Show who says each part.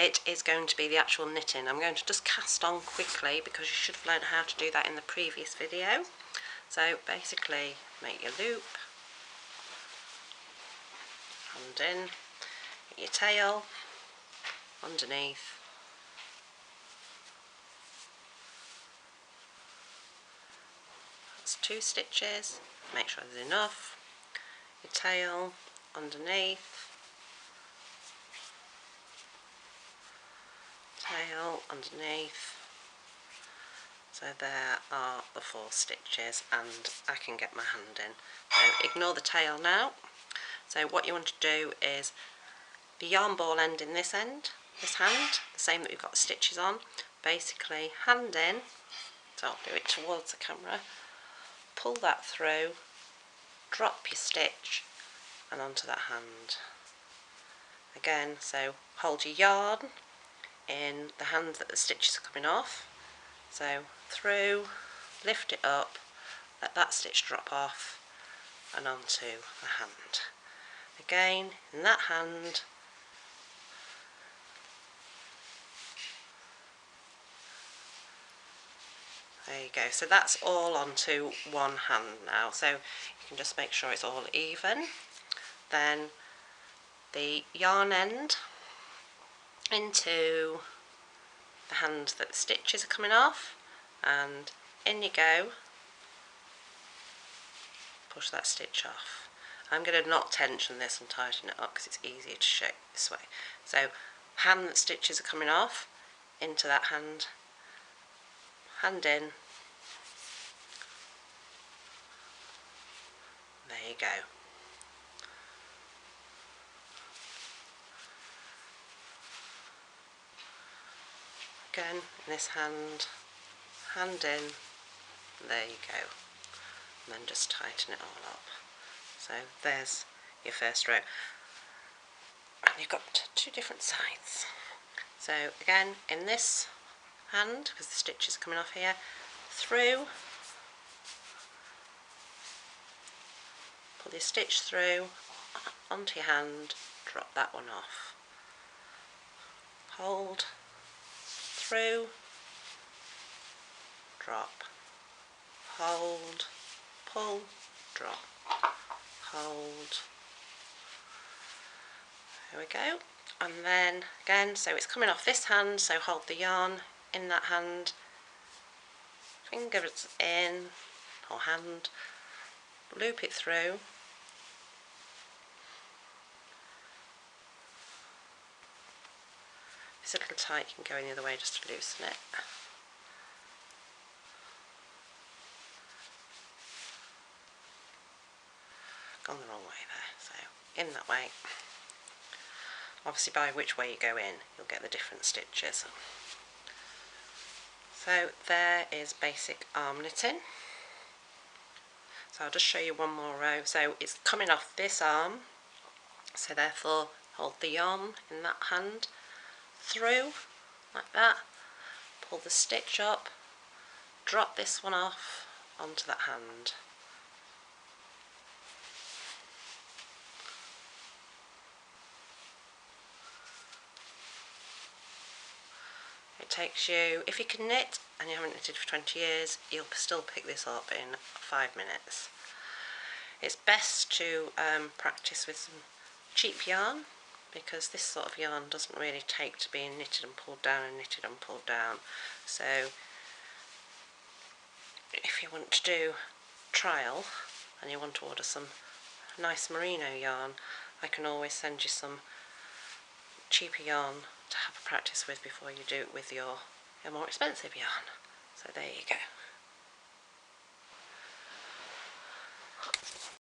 Speaker 1: bit is going to be the actual knitting. I'm going to just cast on quickly because you should have learned how to do that in the previous video. So basically make your loop, hand in, get your tail underneath, that's 2 stitches, make sure there's enough, your tail underneath, tail underneath. So there are the 4 stitches and I can get my hand in. So ignore the tail now. So what you want to do is the yarn ball end in this hand, the same that we've got the stitches on, basically hand in, so I'll do it towards the camera, pull that through, drop your stitch and onto that hand. Again, so hold your yarn in the hand that the stitches are coming off, so through, lift it up, let that stitch drop off and onto the hand. Again, in that hand, there you go. So that's all onto one hand now, so you can just make sure it's all even. Then the yarn end into the hand that the stitches are coming off, and in you go, push that stitch off. I'm going to not tension this and tighten it up because it's easier to show this way. So hand that stitches are coming off, into that hand, hand in, there you go. Again, in this hand, hand in, there you go, and then just tighten it all up. So there's your first row, and you've got 2 different sides. So again, in this hand, because the stitches are coming off here, through, pull your stitch through, onto your hand, drop that one off, hold, through, drop, hold, pull, drop, hold, there we go. And then again, so it's coming off this hand, so hold the yarn in that hand, fingers in, or hand, loop it through, if it's a little tight you can go in the other way just to loosen it. Gone the wrong way there, so in that way. Obviously by which way you go in, you'll get the different stitches. So there is basic arm knitting. So I'll just show you one more row. So it's coming off this arm, so therefore hold the yarn in that hand, through, like that, pull the stitch up, drop this one off onto that hand. It takes you, if you can knit and you haven't knitted for 20 years, you'll still pick this up in 5 minutes. It's best to practice with some cheap yarn, because this sort of yarn doesn't really take to being knitted and pulled down and knitted and pulled down. So if you want to do trial and you want to order some nice merino yarn, I can always send you some cheaper yarn to have a practice with before you do it with your more expensive yarn. So there you go.